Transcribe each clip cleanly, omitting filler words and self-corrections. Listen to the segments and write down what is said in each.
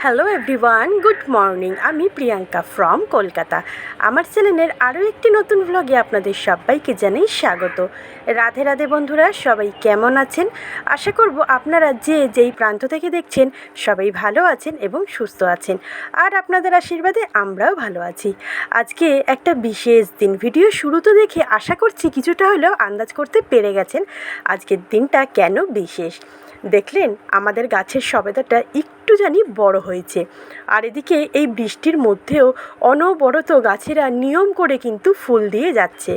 Hello everyone, good morning. আমি Priyanka from Kolkata. আমার চ্যানেলের আরও একটি নতুন ভ্লগে আপনাদের সবাইকে জানাই স্বাগত। রাধে রাধে বন্ধুরা, সবাই কেমন আছেন? আশা করব আপনারা যেই প্রান্ত থেকে দেখছেন সবাই ভালো আছেন এবং সুস্থ আছেন, আর আপনাদের আশীর্বাদে আমরাও ভালো আছি। আজকে একটা বিশেষ দিন। ভিডিও শুরু তো দেখে আশা করছি কিছুটা হলেও আন্দাজ করতে পেরে গেছেন আজকের দিনটা কেন বিশেষ। দেখলেন আমাদের গাছের সবেদাটা একটু জানি বড় হয়েছে, আর এদিকে এই বৃষ্টির মধ্যেও অনবরত গাছেরা নিয়ম করে কিন্তু ফুল দিয়ে যাচ্ছে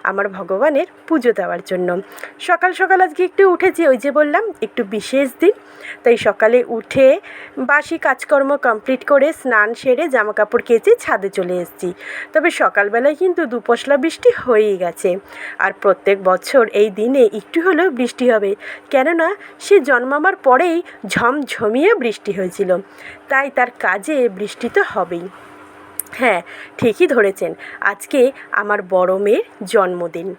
আমার ভগবানের পুজো দেওয়ার জন্য। সকাল সকাল আজকে একটু উঠেছি, ওই যে বললাম একটু বিশেষ দিন, তাই সকালে উঠে বাসি কাজকর্ম কমপ্লিট করে স্নান সেরে জামা কাপড় কেচে ছাদে চলে এসেছি। তবে সকালবেলায় কিন্তু দুপশলা বৃষ্টি হয়েই গেছে, আর প্রত্যেক বছর এই দিনে একটু হলেও বৃষ্টি হবে, কেননা সে জন্মাবার পরেই ঝমঝমিয়ে বৃষ্টি হয়েছিল, তাই তার কাজে বৃষ্টি তো হবেই। হ্যাঁ, ঠিকই ধরেছেন, আজকে আমার বড় মেয়ের জন্মদিন।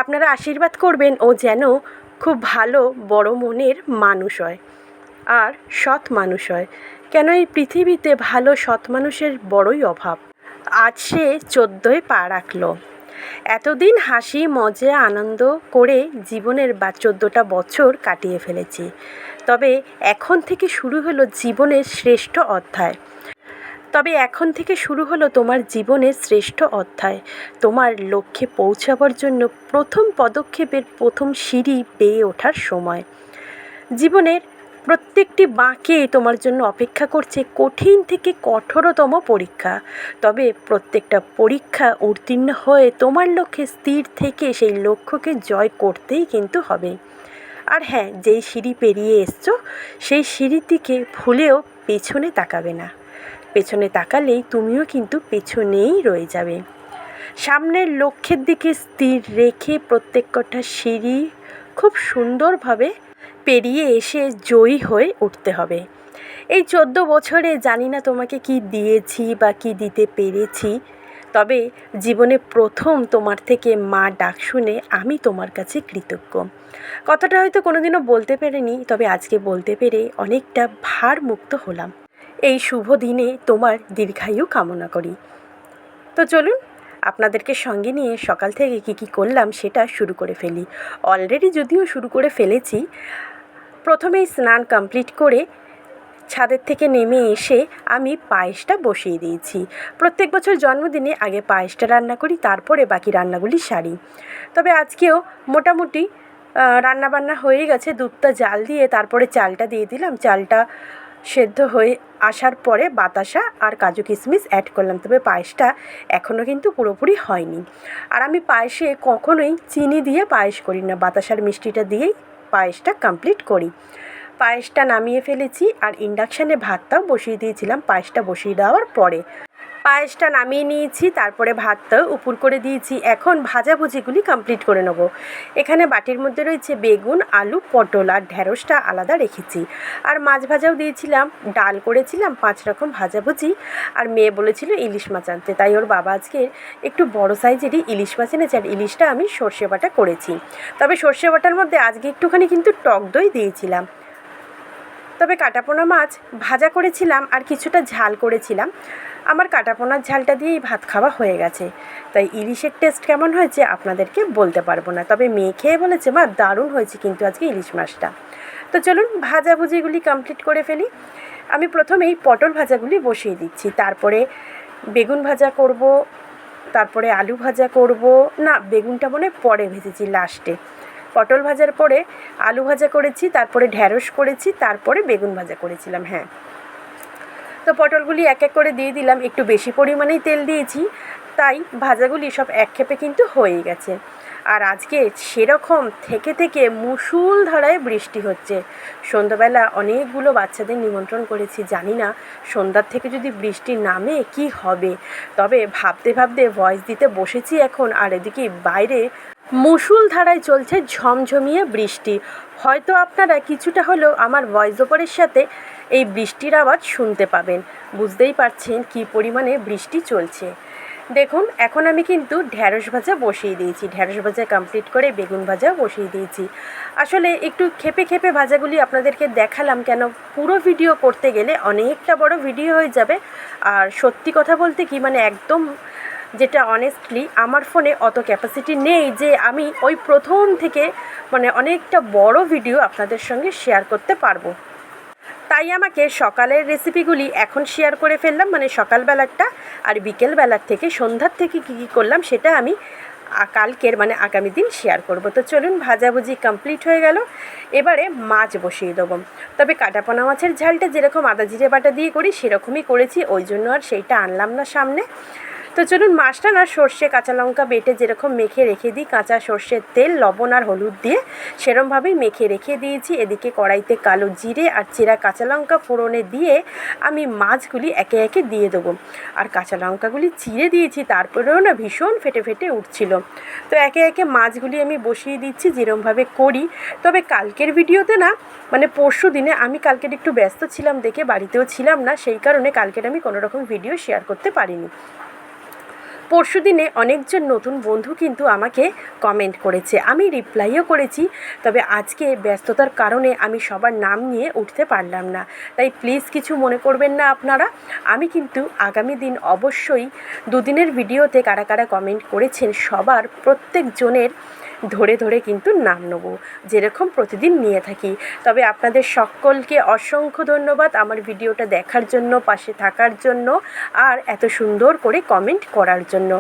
আপনারা আশীর্বাদ করবেন ও যেন খুব ভালো বড় মনের মানুষ হয় আর সৎ মানুষ হয়, কেন এই পৃথিবীতে ভালো সৎ মানুষের বড়ই অভাব। আজ সে 14য় পা রাখলো। এতদিন হাসি মজা আনন্দ করে জীবনের 14টা বছর কাটিয়ে ফেলেছি, তবে এখন থেকে শুরু হলো জীবনের শ্রেষ্ঠ অধ্যায়। তোমার জীবনের শ্রেষ্ঠ অধ্যায়। তোমার লক্ষ্যে পৌঁছাবার জন্য প্রথম পদক্ষেপের প্রথম সিঁড়ি বেয়ে ওঠার সময়। জীবনের প্রত্যেকটি বাঁকে তোমার জন্য অপেক্ষা করছে কঠিন থেকে কঠোরতম পরীক্ষা, তবে প্রত্যেকটা পরীক্ষা উত্তীর্ণ হয়ে তোমার লক্ষ্যে স্থির থেকে সেই লক্ষ্যকে জয় করতেই কিন্তু হবে। আর হ্যাঁ, যেই সিঁড়ি পেরিয়ে এসছো সেই সিঁড়ির দিকে ভুলেও পেছনে তাকাবে না, পেছনে তাকালেই তুমিও কিন্তু পেছনেই রয়ে যাবে। সামনের লক্ষ্যের দিকে স্থির রেখে প্রত্যেক কটা সিঁড়ি খুব সুন্দরভাবে পেরিয়ে এসে জয়ী হয়ে উঠতে হবে। এই 14 বছরে জানি না তোমাকে কি দিয়েছি বা কি দিতে পেরেছি, তবে জীবনে প্রথম তোমার থেকে মা ডাক শুনে আমি তোমার কাছে কৃতজ্ঞ। কথাটা হয়তো কোনোদিনও বলতে পারিনি, তবে আজকে বলতে পেরে অনেকটা ভার মুক্ত হলাম। এই শুভ দিনে তোমার দীর্ঘায়ু কামনা করি। তো চলুন আপনাদেরকে সঙ্গে নিয়ে সকাল থেকে কী করলাম সেটা শুরু করে ফেলি। অলরেডি যদিও শুরু করে ফেলেছি। প্রথমেই স্নান কমপ্লিট করে ছাদের থেকে নেমে এসে আমি পায়েসটা বসিয়ে দিয়েছি। প্রত্যেক বছর জন্মদিনে আগে পায়েসটা রান্না করি, তারপরে বাকি রান্নাগুলি সারি। তবে আজকেও মোটামুটি রান্নাবান্না হয়ে গেছে। দুধটা জাল দিয়ে তারপরে চালটা দিয়ে দিলাম। চালটা সেদ্ধ হয়ে আসার পরে বাতাসা আর কাজু কিশমিশ অ্যাড করলাম, তবে পায়েসটা এখনও কিন্তু পুরোপুরি হয়নি। আর আমি পায়েসে কখনোই চিনি দিয়ে পায়েস করি না, বাতাসার মিষ্টিটা দিয়েই পায়েসটা কমপ্লিট করি। পায়েসটা নামিয়ে ফেলেছি আর ইন্ডাকশানে ভাতটাও বসিয়ে দিয়েছিলাম পায়েসটা বসিয়ে দেওয়ার পরে। পায়েসটা নামিয়ে নিয়েছি, তারপরে ভাতটাও উপর করে দিয়েছি। এখন ভাজাভুজিগুলি কমপ্লিট করে নেব। এখানে বাটির মধ্যে রয়েছে বেগুন, আলু, পটল আর ঢ্যাঁড়সটা আলাদা রেখেছি। আর মাছ ভাজাও দিয়েছিলাম, ডাল করেছিলাম, 5 রকম ভাজাভুজি। আর মেয়ে বলেছিল ইলিশ মাছ আনতে, তাই ওর বাবা আজকে একটু বড় সাইজেরই ইলিশ মাছ এনেছে। আর ইলিশটা আমি সর্ষে বাটা করেছি, তবে সর্ষে বাটার মধ্যে আজকে একটুখানি কিন্তু টক দই দিয়েছিলাম। তবে কাটাপোনা মাছ ভাজা করেছিলাম আর কিছুটা ঝাল করেছিলাম। আমার কাটাপোনার ঝালটা দিয়েই ভাত খাওয়া হয়ে গেছে, তাই ইলিশের টেস্ট কেমন হয়েছে আপনাদেরকে বলতে পারবো না। তবে মেয়ে খেয়ে বলেছে মা দারুণ হয়েছে কিন্তু আজকে ইলিশ মাছটা। তো চলুন ভাজাভুজিগুলি কমপ্লিট করে ফেলি। আমি প্রথমেই পটল ভাজাগুলি বসিয়ে দিচ্ছি, তারপরে বেগুন ভাজা করব, তারপরে আলু ভাজা করব। না, বেগুনটা মনে পরে ভেজেছি লাস্টে। পটল ভাজার পরে আলু ভাজা করেছি, তারপরে ঢ্যাঁড়স করেছি, তারপরে বেগুন ভাজা করেছিলাম। হ্যাঁ, তো পটলগুলি এক এক করে দিয়ে দিলাম। একটু বেশি পরিমাণেই তেল দিয়েছি, তাই ভাজাগুলি সব একক্ষেপে কিন্তু হয়ে গেছে। আর আজকে সেরকম থেকে থেকে মুষলধারায় বৃষ্টি হচ্ছে। সন্ধ্যাবেলা অনেকগুলো বাচ্চাদের নিমন্ত্রণ করেছি, জানি না সন্ধ্যার থেকে যদি বৃষ্টি নামে কি হবে। তবে ভাবতে ভাবতে ভয়েস দিতে বসেছি এখন, আর এদিকে বাইরে মুষলধারায় চলছে ঝমঝমিয়ে বৃষ্টি। হয়তো আপনারা কিছুটা হলেও আমার ভয়েস ওভারের সাথে এই বৃষ্টির আওয়াজ শুনতে পাবেন। বুঝতেই পারছেন কী পরিমাণে বৃষ্টি চলছে। দেখুন এখন আমি কিন্তু ঢ্যাঁড়স ভাজা বসিয়ে দিয়েছি, ঢ্যাঁড়স ভাজা কমপ্লিট করে বেগুন ভাজাও বসিয়ে দিয়েছি। আসলে একটু খেপে খেপে ভাজাগুলি আপনাদেরকে দেখালাম, কেন পুরো ভিডিও করতে গেলে অনেকটা বড় ভিডিও হয়ে যাবে। আর সত্যি কথা বলতে কি, মানে একদম যেটা অনেস্টলি আমার ফোনে অত ক্যাপাসিটি নেই যে আমি ওই প্রথম থেকে মানে অনেকটা বড় ভিডিও আপনাদের সঙ্গে শেয়ার করতে পারবো। তাই আমাকে সকালের রেসিপিগুলি এখন শেয়ার করে ফেললাম, মানে সকালবেলারটা। আর বিকেলবেলার থেকে সন্ধ্যার থেকে কী কী করলাম সেটা আমি কালকের মানে আগামী দিন শেয়ার করব। তো চলুন, ভাজাভুজি কমপ্লিট হয়ে গেল, এবারে মাছ বসিয়ে দেবো। তবে কাটাপোনা মাছের ঝালটা যেরকম আদা জিরে বাটা দিয়ে করি সেরকমই করেছি, ওই জন্য আর সেইটা আনলাম না সামনে। তো চলুন, মাছটা না সর্ষে কাঁচা লঙ্কা বেটে যেরকম মেখে রেখে দিই, কাঁচা সর্ষের তেল লবণ আর হলুদ দিয়ে সেরমভাবেই মেখে রেখে দিয়েছি। এদিকে কড়াইতে কালো জিরে আর চেরা কাঁচা লঙ্কা ফোড়নে দিয়ে আমি মাছগুলি একে একে দিয়ে দেবো। আর কাঁচা লঙ্কাগুলি চিড়ে দিয়েছি, তারপরেও না ভীষণ ফেটে ফেটে উঠছিল। তো একে একে মাছগুলি আমি বসিয়ে দিচ্ছি যেরমভাবে করি। তবে কালকের ভিডিওতে না, মানে পরশু দিনে, আমি কালকের একটু ব্যস্ত ছিলাম দেখে বাড়িতেও ছিলাম না, সেই কারণে কালকের আমি কোনো রকম ভিডিও শেয়ার করতে পারিনি। পরশু দিনে অনেকজন নতুন বন্ধু কিন্তু আমাকে কমেন্ট করেছে, আমি রিপ্লাইও করেছি। তবে আজকে ব্যস্ততার কারণে আমি সবার নাম নিয়ে উঠতে পারলাম না, তাই প্লিজ কিছু মনে করবেন না আপনারা। আমি কিন্তু আগামী দিন অবশ্যই দুদিনের ভিডিওতে কারা কারা কমেন্ট করেছেন সবার প্রত্যেকজনের ধরে ধরে কিন্তু নাম নেব, যেরকম প্রতিদিন নিয়ে থাকি। তবে আপনাদের সকলকে অসংখ্য ধন্যবাদ আমার ভিডিওটা দেখার জন্য, পাশে থাকার জন্য, আর এত সুন্দর করে কমেন্ট করার জন্য।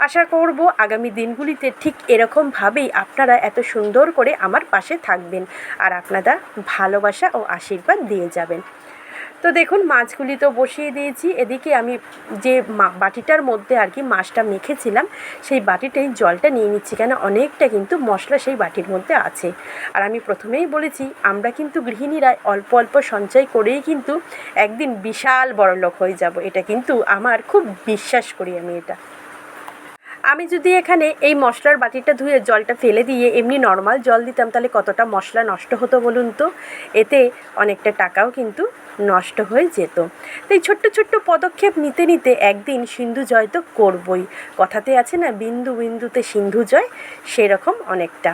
আশা করব আগামী দিনগুলিতে ঠিক এরকমভাবেই আপনারা এত সুন্দর করে আমার পাশে থাকবেন আর আপনারা ভালোবাসা ও আশীর্বাদ দিয়ে যাবেন। তো দেখুন, মাছগুলি তো বসিয়ে দিয়েছি। এদিকে আমি যে বাটিটার মধ্যে আর কি মাছটা মেখেছিলাম সেই বাটিটাই জলটা নিয়ে নিচ্ছি, কেন অনেকটা কিন্তু মশলা সেই বাটির মধ্যে আছে। আর আমি প্রথমেই বলেছি, আমরা কিন্তু গৃহিণীরা অল্প অল্প সঞ্চয় করেই কিন্তু একদিন বিশাল বড়লোক হয়ে যাব, এটা কিন্তু আমার খুব বিশ্বাস করি আমি এটা। আমি যদি এখানে এই মশলার বাটিটা ধুয়ে জলটা ফেলে দিয়ে এমনি নর্মাল জল দিতাম, তাহলে কতটা মশলা নষ্ট হতো বলুন তো। এতে অনেকটা টাকাও কিন্তু নষ্ট হয়ে যেত। তো এই ছোট্ট ছোট্ট পদক্ষেপ নিতে নিতে একদিন সিন্ধু জয় তো করবই। কথাতে আছে না, বিন্দু বিন্দুতে সিন্ধু জয়, সেরকম অনেকটা।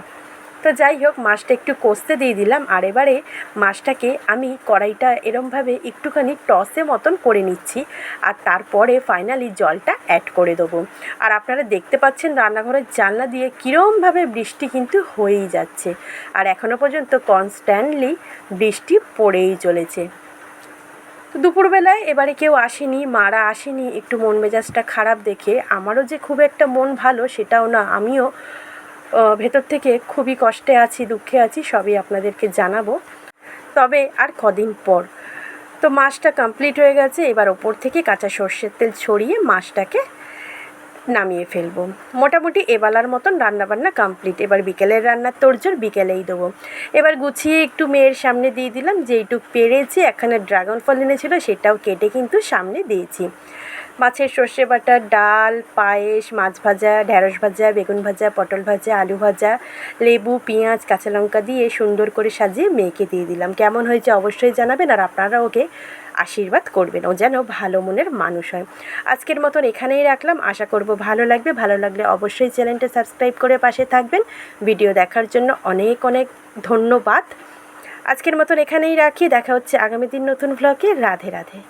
তো যাই হোক, মাছটা একটু কষতে দিয়ে দিলাম। আর এবারে মাছটাকে আমি কড়াইটা এরমভাবে একটুখানি টসে মতন করে নিচ্ছি, আর তারপরে ফাইনালি জলটা অ্যাড করে দেবো। আর আপনারা দেখতে পাচ্ছেন রান্নাঘরের জানলা দিয়ে কীরমভাবে বৃষ্টি কিন্তু হয়েই যাচ্ছে, আর এখনও পর্যন্ত কনস্ট্যান্টলি বৃষ্টি পড়েই চলেছে। তো দুপুরবেলায় এবারে কেউ আসেনি, মারা আসেনি, একটু মন মেজাজটা খারাপ দেখে। আমারও যে খুব একটা মন ভালো সেটাও না, আমিও ভেতর থেকে খুবই কষ্টে আছি, দুঃখে আছি, সবই আপনাদেরকে জানাবো। তবে আর কদিন পর তো মাছটা কমপ্লিট হয়ে গেছে। এবার ওপর থেকে কাঁচা সর্ষের তেল ছড়িয়ে মাছটাকে নামিয়ে ফেলবো। মোটামুটি এবেলার মতন রান্নাবান্না কমপ্লিট। এবার বিকেলের রান্নার তোড়জোড় বিকেলেই দেবো। এবার গুছিয়ে একটু মেয়ের সামনে দিয়ে দিলাম, যেইটুক পেরেছি। এখানে ড্রাগন ফল এনেছিল, সেটাও কেটে কিন্তু সামনে দিয়েছি। মাছের সর্ষে বাটা, ডাল, পায়েস, মাছ ভাজা, ঢ্যাঁড়স ভাজা, বেগুন ভাজা, পটল ভাজা, আলু ভাজা, লেবু, পেঁয়াজ, কাঁচা লঙ্কা দিয়ে সুন্দর করে সাজিয়ে মেয়েকে দিয়ে দিলাম। কেমন হয়েছে অবশ্যই জানাবেন, আর আপনারা ওকে আশীর্বাদ করবেন, ও যেন ভালো মনের মানুষ হয়। আজকের মতন এখানেই রাখলাম, আশা করব ভালো লাগবে। ভালো লাগলে অবশ্যই চ্যানেলটা সাবস্ক্রাইব করে পাশে থাকবেন। ভিডিও দেখার জন্য অনেক অনেক ধন্যবাদ। আজকের মতন এখানেই রাখি, দেখা হচ্ছে আগামী দিন নতুন ব্লগে। রাধে রাধে।